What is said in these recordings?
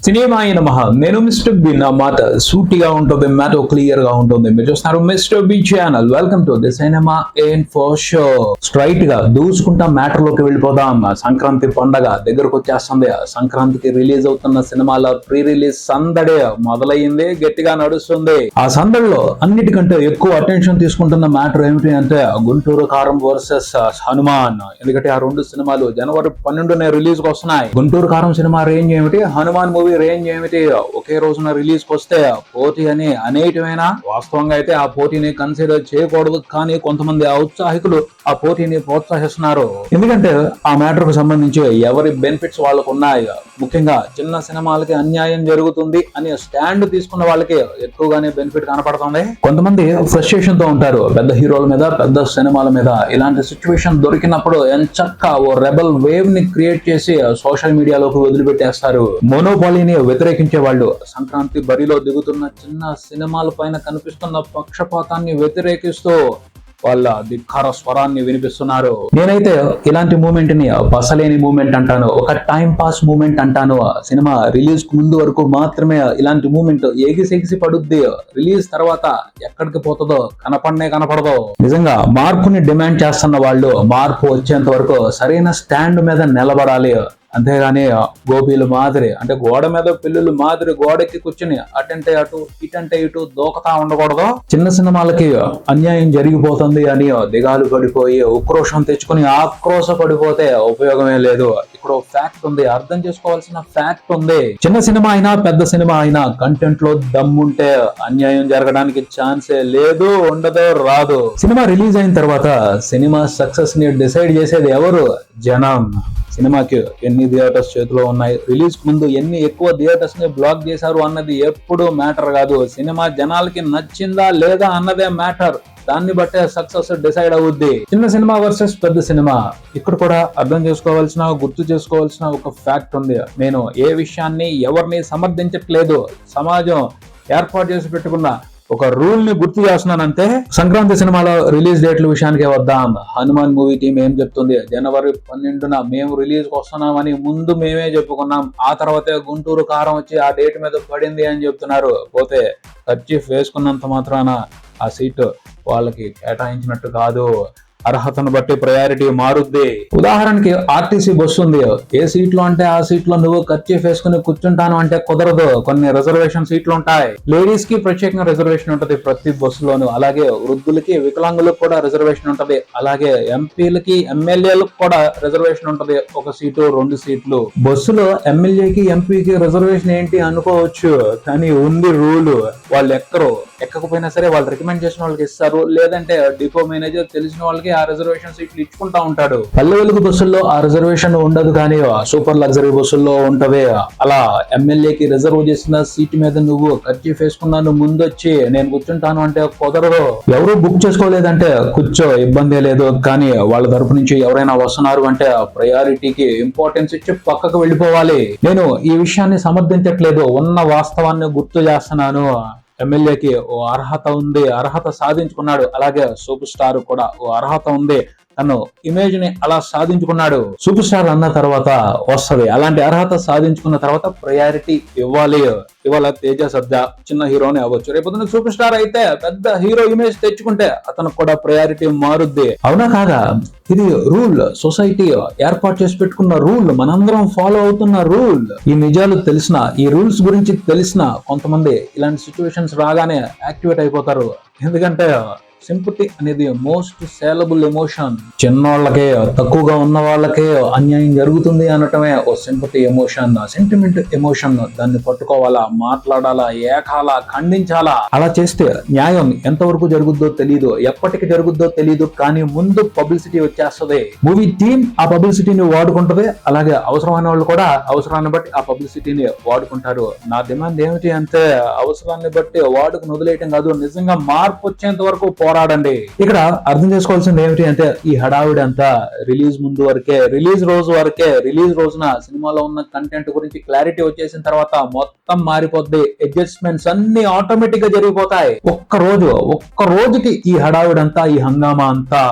Cinema అయిన మహా నేను మిస్టర్ బి. నా మాట సూటిగా ఉంటుంది, మ్యాటర్ క్లియర్ గా ఉంటుంది. మీరు చూస్తున్నారు mister B channel. Welcome to the cinema info show. Straight గా దూసుకుంటా మ్యాటర్ లోకి వెళ్ళిపోదాం. సంక్రాంతి పండగ దగ్గరకు వచ్చేస్తుంది. సంక్రాంతికి రిలీజ్ అవుతున్న సినిమాల ప్రీ రిలీజ్ సందడి మొదలయ్యింది, గట్టిగా నడుస్తుంది. ఆ సందడిలో అన్నిటికంటే ఎక్కువ అటెన్షన్ తీసుకుంటున్న మ్యాటర్ ఏమిటి అంటే గుంటూరు కారం వర్సెస్ హనుమాన్. ఎందుకంటే ఆ రెండు సినిమాలు జనవరి 12నే రిలీజ్ కు వస్తున్నాయి. గుంటూరు కారం సినిమా రేంజ్ ఏమిటి, హనుమాన్ మూవీ రేంజ్ ఏమిటి, ఒకే రోజున రిలీజ్ కు వస్తే పోటీ అని అనేకమైన వాస్తవంగా అయితే ఆ పోటీని కన్సిడర్ చేయకూడదు, కానీ కొంతమంది ఔత్సాహికులు ఆ పోటీని ప్రోత్సహిస్తున్నారు. ఎందుకంటే ఆ మ్యాటర్ కు సంబంధించి ఎవరి బెనిఫిట్స్ వాళ్ళకు ఉన్నాయి. ముఖ్యంగా చిన్న సినిమాలకి అన్యాయం జరుగుతుంది అని స్టాండ్ తీసుకున్న వాళ్ళకి ఎక్కువగానే బెనిఫిట్ కనపడుతుంది. కొంతమంది ఫ్రస్ట్రేషన్ తో ఉంటారు పెద్ద హీరోల మీద, పెద్ద సినిమాల మీద. ఇలాంటి సిచ్యువేషన్ దొరికినప్పుడు ఎంచక్కా ఓ రెబల్ వేవ్ ని క్రియేట్ చేసి సోషల్ మీడియాలోకి వదిలిపెట్టేస్తారు. మోనోపాలీని వ్యతిరేకించే వాళ్ళు సంక్రాంతి బరిలో దిగుతున్న చిన్న సినిమాల పైన కనిపిస్తున్న పక్షపాతాన్ని వ్యతిరేకిస్తూ వాళ్ళ ధిక్కార స్వరాన్ని వినిపిస్తున్నారు. నేనైతే ఇలాంటి మూమెంట్ ని పసలేని మూమెంట్ అంటాను, ఒక టైం పాస్ మూమెంట్ అంటాను. సినిమా రిలీజ్ కు ముందు వరకు మాత్రమే ఇలాంటి మూమెంట్ ఎగిసి పడుద్ది. రిలీజ్ తర్వాత ఎక్కడికి పోతుందో కనపడదో. నిజంగా మార్పుని డిమాండ్ చేస్తున్న వాళ్ళు మార్పు వచ్చేంత వరకు సరైన స్టాండ్ మీద నిలబడాలి. అంతేగాని గోపీలు మాదిరి, అంటే గోడ మీద పిల్లులు మాదిరి గోడెక్కి కూర్చుని అటంటే అటు ఇటంటే ఇటు దూకతా ఉండకూడదు. చిన్న సినిమాలకి అన్యాయం జరిగిపోతుంది అని దిగాలు పడిపోయి ఉక్రోషం తెచ్చుకుని ఆక్రోశ పడిపోతే ఉపయోగమే లేదు. ఇక్కడ ఫ్యాక్ట్ ఉంది, అర్థం చేసుకోవాల్సిన ఫ్యాక్ట్ ఉంది. చిన్న సినిమా అయినా పెద్ద సినిమా అయినా కంటెంట్ లో దమ్ముంటే అన్యాయం జరగడానికి ఛాన్సే లేదు, ఉండదో రాదు. సినిమా రిలీజ్ అయిన తర్వాత సినిమా సక్సెస్ ని డిసైడ్ చేసేది ఎవరు? జనం. సినిమాకి ఎన్ని థియేటర్స్ చేతిలో ఉన్నాయి, రిలీజ్ ముందు ఎన్ని ఎక్కువ థియేటర్స్ ని బ్లాక్ చేశారు అన్నది ఎప్పుడు మ్యాటర్ కాదు. సినిమా జనాలకి నచ్చిందా లేదా అన్నదే మ్యాటర్. దాన్ని బట్టే సక్సెస్ డిసైడ్ అవుద్ది. చిన్న సినిమా వర్సెస్ పెద్ద సినిమా. ఇక్కడ కూడా అర్థం చేసుకోవాల్సిన, గుర్తు చేసుకోవాల్సిన ఒక ఫ్యాక్ట్ ఉంది. నేను ఏ విషయాన్ని ఎవరిని సమర్థించట్లేదు, సమాజం ఏర్పాటు చేసి పెట్టుకున్న ఒక రూల్ ని గుర్తు చేస్తున్నానంతే. సంక్రాంతి సినిమాలో రిలీజ్ డేట్ల విషయానికి వద్దాం. హనుమాన్ మూవీ టీం ఏం చెప్తుంది? జనవరి 12న మేము రిలీజ్ కు వస్తున్నామని ముందు మేమే చెప్పుకున్నాం. ఆ తర్వాతే గుంటూరు కారం వచ్చి ఆ డేట్ మీద పడింది అని చెప్తున్నారు. పోతే కర్చీఫ్ వేసుకున్నంత మాత్రాన ఆ సీట్ వాళ్ళకి కేటాయించినట్టు కాదు. అర్హతను బట్టి ప్రయారిటీ మారుద్ది. ఉదాహరణకి ఆర్టీసీ బస్సు ఉంది. ఏ సీట్లో అంటే ఆ సీట్లో నువ్వు కర్చీఫ్ వేసుకుని కూర్చుంటాను అంటే కుదరదు. కొన్ని రిజర్వేషన్ సీట్లు ఉంటాయి. లేడీస్ కి ప్రత్యేకంగా రిజర్వేషన్ ఉంటది ప్రతి బస్సులోను. అలాగే వృద్ధులకి, వికలాంగులకు కూడా రిజర్వేషన్ ఉంటది. అలాగే ఎంపీలకి, ఎమ్మెల్యేలకు కూడా రిజర్వేషన్ ఉంటది. ఒక సీటు, 2 సీట్లు. బస్సులో ఎమ్మెల్యేకి, ఎంపీకి రిజర్వేషన్ ఏంటి అనుకోవచ్చు, కానీ ఉంది రూల్. వాళ్ళు ఎక్కకపోయినా సరే వాళ్ళు రికమెండ్ చేసిన వాళ్ళకి ఇస్తారు. లేదంటే డిపో మేనేజర్ తెలిసిన వాళ్ళకి ఆ రిజర్వేషన్ సీట్లు ఇచ్చుకుంటా ఉంటాడు. పల్లె వెలుగు బస్సుల్లో ఆ రిజర్వేషన్ ఉండదు, కానీ సూపర్ లగ్జరీ బస్సుల్లో ఉంటది. అలా ఎమ్మెల్యేకి రిజర్వ్ చేసిన సీట్ మీద నువ్వు కర్చీఫ్ వేసుకున్నాను ముందొచ్చి నేను కూర్చుంటాను అంటే కుదరదు. ఎవరు బుక్ చేసుకోలేదంటే కూర్చో, ఇబ్బంది లేదు. కానీ వాళ్ళ తరపు నుంచి ఎవరైనా వస్తున్నారు అంటే ప్రయారిటీకి ఇంపార్టెన్స్ ఇచ్చి పక్కకు వెళ్ళిపోవాలి. నేను ఈ విషయాన్ని సమర్థించట్లేదు, ఉన్న వాస్తవాన్ని గుర్తు చేస్తున్నాను. ఎమ్మెల్యేకి ఓ అర్హత ఉంది, అర్హత సాధించుకున్నాడు. అలాగే సూపర్ స్టార్ కూడా ఓ అర్హత ఉంది, తను ఇమేజ్ ని అలా సాధించుకున్నాడు. సూపర్ స్టార్ అన్న తర్వాత వస్తది, అలాంటి అర్హత సాధించుకున్న తర్వాత ప్రయారిటీ ఇవ్వాలి. ఇవాళ తేజ సర్జా చిన్న హీరోని అవ్వచ్చు, రేపు సూపర్ స్టార్ అయితే పెద్ద హీరో ఇమేజ్ తెచ్చుకుంటే అతనికి కూడా ప్రయారిటీ మారుద్ది. అవునా కాదా? ఇది రూల్, సొసైటీ ఏర్పాటు చేసి పెట్టుకున్న రూల్, మనందరం ఫాలో అవుతున్న రూల్. ఈ నిజాలు తెలిసిన, ఈ రూల్స్ గురించి తెలిసిన కొంతమంది ఇలాంటి సిచ్యువేషన్స్ రాగానే యాక్టివేట్ అయిపోతారు. ఎందుకంటే సింపతి అనేది మోస్ట్ సేలబుల్ ఎమోషన్. చిన్నోళ్ళకే, తక్కువగా ఉన్న వాళ్ళకే అన్యాయం జరుగుతుంది అనటమే ఓ సింపతి ఎమోషన్, సెంటిమెంట్ ఎమోషన్. దాన్ని పట్టుకోవాలా, మాట్లాడాలా, ఏకాలా, ఖండించాలా. అలా చేస్తే న్యాయం ఎంతవరకు జరుగుద్దో తెలియదు, ఎప్పటికి జరుగుద్దో తెలియదు, కానీ ముందు పబ్లిసిటీ వచ్చేస్తుంది. మూవీ టీం ఆ పబ్లిసిటీని వాడుకుంటది. అలాగే అవసరమైన వాళ్ళు కూడా అవసరాన్ని బట్టి ఆ పబ్లిసిటీని వాడుకుంటారు. నా డిమాండ్ ఏమిటి అంటే అవసరాన్ని బట్టి వాడుకుని వదిలేయటం కాదు, నిజంగా మార్పు వచ్చేంత వరకు పోరాడండి. ఇక్కడ అర్థం చేసుకోవాల్సింది ఏమిటి అంటే ఈ హడావిడి అంతా రిలీజ్ ముందు వరకే, రిలీజ్ రోజు వరకే. రిలీజ్ రోజున సినిమాలో ఉన్న కంటెంట్ గురించి క్లారిటీ వచ్చేసిన తర్వాత మొత్తం మారిపోద్ది. అడ్జస్ట్మెంట్స్ అన్ని ఆటోమేటిక్ గా జరిగిపోతాయి. ఒక్క రోజుకి ఈ హడావిడి అంతా, ఈ హంగామా అంతా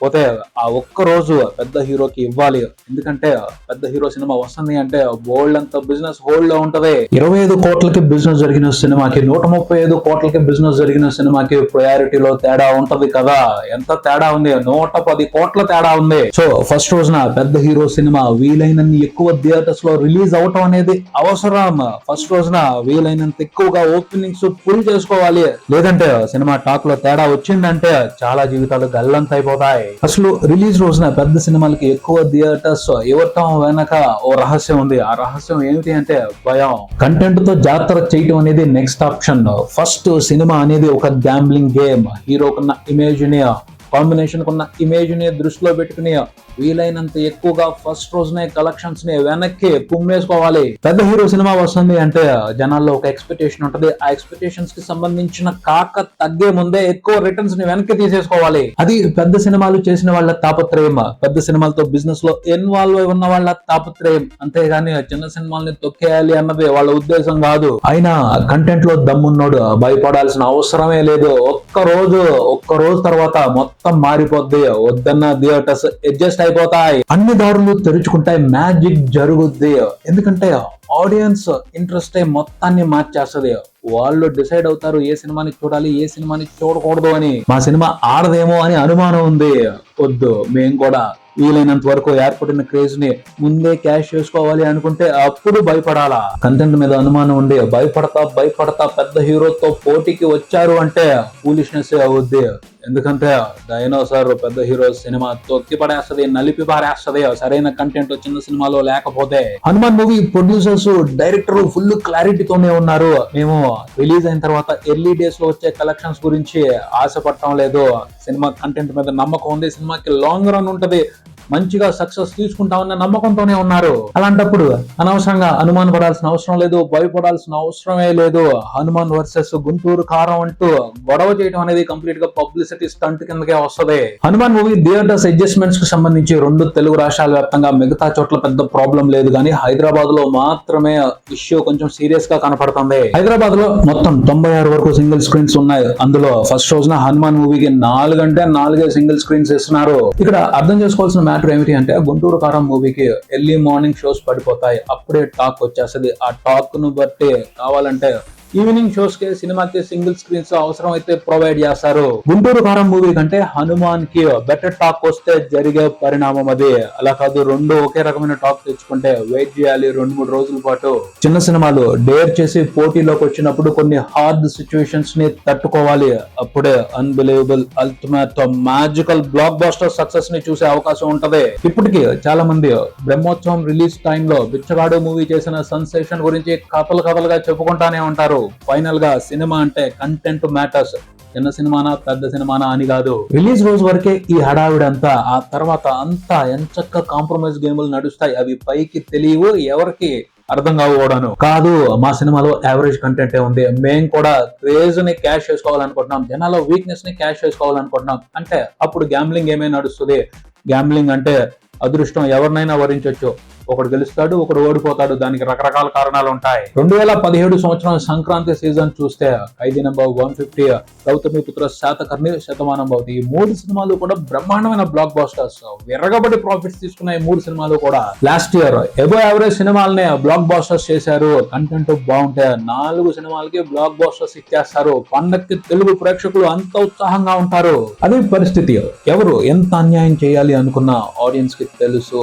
పోతే ఆ ఒక్క రోజు పెద్ద హీరోకి ఇవ్వాలి. ఎందుకంటే పెద్ద హీరో సినిమా వస్తుంది అంటే బోల్డ్ అంత బిజినెస్ హోల్డ్ లో ఉంటది. 25 కోట్లకి బిజినెస్ జరిగిన సినిమాకి 135 కోట్లకి బిజినెస్ జరిగిన సినిమాకి ప్రయారిటీలో తేడా ఉంటది కదా. ఎంత తేడా ఉంది? 110 కోట్ల తేడా ఉంది. సో ఫస్ట్ రోజున పెద్ద హీరో సినిమా వీలైనన్ని ఎక్కువ థియేటర్స్ లో రిలీజ్ అవటం అనేది అవసరం. ఫస్ట్ రోజున వీలైనంత ఎక్కువగా ఓపెనింగ్స్ ఫుల్ చేసుకోవాలి. లేదంటే సినిమా టాక్ లో తేడా వచ్చిందంటే చాలా జీవితాలు గల్లంత అయిపోతాయి. అసలు రిలీజ్ రోజున పెద్ద సినిమాలకి ఎక్కువ థియేటర్స్ ఇవ్వటం వెనక ఓ రహస్యం ఉంది. ఆ రహస్యం ఏమిటి అంటే భయం. కంటెంట్ తో జాతర చేయటం అనేది నెక్స్ట్ ఆప్షన్. ఫస్ట్ సినిమా అనేది ఒక గ్యాంబ్లింగ్ గేమ్. హీరోకున్న ఇమేజ్ ని కాంబినేషన్ కున్న ఇమేజ్ ని దృష్టిలో పెట్టుకుని వీలైనంత ఎక్కువగా ఫస్ట్ రోజునే కలెక్షన్స్ ని వెనక్కి కుమ్మేసుకోవాలి. పెద్ద హీరో సినిమా వస్తుంది అంటే జనాల్లో ఒక ఎక్స్పెక్టేషన్ ఉంటది. ఆ ఎక్స్పెక్టేషన్స్ కి సంబంధించిన కాక తగ్గే ముందే ఎక్కువ రిటర్న్స్ ని వెనక్కి తీసేసుకోవాలి. అది పెద్ద సినిమాలు చేసిన వాళ్ళ తాపత్రయం, పెద్ద సినిమాలతో బిజినెస్ లో ఇన్వాల్వ్ అయి ఉన్న వాళ్ళ తాపత్రయం. అంతేగాని చిన్న సినిమాల్ని తొక్కేయాలి అన్నది వాళ్ళ ఉద్దేశం కాదు. అయినా కంటెంట్ లో దమ్మున్నోడు భయపడాల్సిన అవసరమే లేదు. ఒక్క రోజు తర్వాత మొత్తం మారిపోద్ది. వద్దన్న థియేటర్స్ అడ్జస్ట్ అయిపోతాయి. అన్ని దారులు తెరుచుకుంటాయి. మ్యాజిక్ జరుగుద్ది. ఎందుకంటే ఆడియన్స్ ఇంట్రెస్ట్ మొత్తాన్ని మార్చేస్తుంది. వాళ్ళు డిసైడ్ అవుతారు ఏ సినిమాని చూడాలి, ఏ సినిమాని చూడకూడదు అని. మా సినిమా ఆడదేమో అని అనుమానం ఉంది, వద్దు మేము కూడా వీలైనంత వరకు ఏర్పడిన క్రేజ్ ని ముందే క్యాష్ చేసుకోవాలి అనుకుంటే అప్పుడు భయపడాలా. కంటెంట్ మీద అనుమానం ఉండి భయపడతా పెద్ద హీరోతో పోటీకి వచ్చారు అంటే ఫూలిష్నెస్ అవుద్ది. ఎందుకంటే డైనోసార్ పెద్ద హీరో సినిమా తొక్కి పడేస్తుంది, నలిపి పారేస్తుంది సరైన కంటెంట్ చిన్న సినిమాలో లేకపోతే. Hanuman movie producers director full క్లారిటీతోనే ఉన్నారు. మేము రిలీజ్ అయిన తర్వాత ఎర్లీ డేస్ లో వచ్చే కలెక్షన్స్ గురించి ఆశపడటం లేదు. సినిమా కంటెంట్ మీద నమ్మకం ఉంది. సినిమాకి లాంగ్ రన్ ఉంటది, మంచిగా సక్సెస్ తీసుకుంటామన్న నమ్మకంతోనే ఉన్నారు. అలాంటప్పుడు అనవసరంగా అనుమాన పడాల్సిన అవసరం లేదు, భయపడాల్సిన అవసరమే లేదు. హనుమాన్ వర్సెస్ గుంటూరు కారం అంటూ గొడవ చేయడం అనేది కంప్లీట్ గా పబ్లిసిటీ స్టంట్ కిందకే వస్తుంది. హనుమాన్ మూవీ థియేటర్స్ అడ్జస్ట్మెంట్స్ కి సంబంధించి 2 తెలుగు రాష్ట్రాల వ్యాప్తంగా మిగతా చోట్ల పెద్ద ప్రాబ్లం లేదు, కానీ హైదరాబాద్ లో మాత్రమే ఇష్యూ కొంచెం సీరియస్ గా కనపడుతుంది. హైదరాబాద్ లో మొత్తం 96 వరకు సింగిల్ స్క్రీన్స్ ఉన్నాయి. అందులో ఫస్ట్ రోజున హనుమాన్ మూవీకి 4 అంటే 4 సింగిల్ స్క్రీన్స్ ఇస్తున్నారు. ఇక్కడ అర్థం చేసుకోవాల్సిన మ్యాటర్ ఏమిటి అంటే గుంటూరు కారం మూవీకి ఎర్లీ మార్నింగ్ షోస్ పడిపోతాయి, అప్పుడే టాక్ వచ్చేస్తుంది. ఆ టాక్ ను బట్టి కావాలంటే ఈవినింగ్ షోస్ కి సినిమాకి సింగిల్ స్క్రీన్స్ అవసరం అయితే ప్రొవైడ్ చేస్తారు. గుంటూరు కారం మూవీ కంటే హనుమాన్ కి బెటర్ టాక్ వస్తే జరిగే పరిణామం అది. అలా కాదు, 2 ఒకే రకమైన టాక్ తెచ్చుకుంటే వెయిట్ చేయాలి 2-3 రోజుల పాటు. చిన్న సినిమాలు డేర్ చేసి పోటీలోకి వచ్చినప్పుడు కొన్ని హార్డ్ సిచ్యువేషన్స్ ని తట్టుకోవాలి. అప్పుడే unbelievable ultimate magical block buster success ని చూసే అవకాశం ఉంటది. ఇప్పటికి చాలా మంది బ్రహ్మోత్సవం రిలీజ్ టైంలో బిచ్చగాడు మూవీ చేసిన సెన్సేషన్ గురించి కథలుగా చెప్పుకుంటానే ఉంటారు. ఫైనల్ గా సినిమా అంటే కంటెంట్ మ్యాటర్స్. చిన్న సినిమానా పెద్ద సినిమానా అని కాదు. రిలీజ్ రోజు వరకే ఈ హడావిడంతా, ఆ తర్వాత అంతా ఎంచక్క కాంప్రమైజ్ గేములు నడుస్తాయి. అవి పైకి తెలియవు, ఎవరికి అర్థం కావడాను కాదు. మా సినిమాలో యావరేజ్ కంటెంటే ఉంది, మేము కూడా క్రేజ్ ని క్యాష్ చేసుకోవాలనుకుంటున్నాం, జనాల వీక్నెస్ ని క్యాష్ చేసుకోవాలనుకుంటున్నాం అంటే అప్పుడు గ్యాంబ్లింగ్ ఏమే నడుస్తుంది. గ్యాంబ్లింగ్ అంటే అదృష్టం ఎవరినైనా వరించవచ్చు. ఒకడు గెలుస్తాడు, ఒకడు ఓడిపోతాడు. దానికి రకరకాల కారణాలు ఉంటాయి. 2017 సంవత్సరం సంక్రాంతి సీజన్ చూస్తే ఖైదీ నంబర్ 150, గౌతమిపుత్ర శాతకర్ణి, శతమానం భవతి, ఈ 3 సినిమాలు కూడా బ్రహ్మాండమైన బ్లాక్ బాస్టర్స్. విరగబడి ప్రాఫిట్స్ తీసుకున్న ఈ 3 సినిమాలు కూడా లాస్ట్ ఇయర్ ఎబో యావరేజ్ సినిమాలనే బ్లాక్ బాస్టర్స్ చేశారు. కంటెంట్ బాగుంటే 4 సినిమాలకి బ్లాక్ బాస్టర్స్ ఇచ్చేస్తారు. పండక్కి తెలుగు ప్రేక్షకులు అంత ఉత్సాహంగా ఉంటారు. అదే పరిస్థితి. ఎవరు ఎంత అన్యాయం చేయాలి అనుకున్న ఆడియన్స్ కి తెలుసు.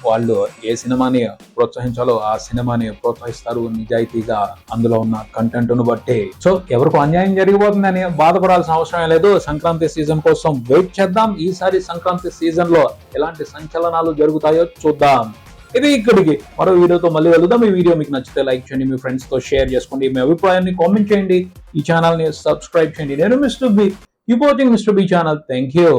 వాళ్ళు ఏ సినిమాని ప్రోత్సహించాలో ఆ సినిమాని ప్రోత్సహిస్తారు నిజాయితీగా, అందులో ఉన్న కంటెంట్ ను బట్టి. సో ఎవరికి అన్యాయం జరిగిపోతుందని బాధపడాల్సిన అవసరం లేదు. సంక్రాంతి సీజన్ కోసం వెయిట్ చేద్దాం. ఈసారి సంక్రాంతి సీజన్ లో ఎలాంటి సంచలనాలు జరుగుతాయో చూద్దాం. ఇది ఇక్కడికి మరో వీడియోతో మళ్ళీ వెళ్దాం. ఈ వీడియో మీకు నచ్చితే లైక్ చేయండి, మీ ఫ్రెండ్స్ తో షేర్ చేసుకోండి, మీ అభిప్రాయాన్ని కామెంట్ చేయండి, ఈ ఛానల్ ని సబ్స్క్రైబ్ చేయండి. నేను mister B, you watching mister B channel. Thank you.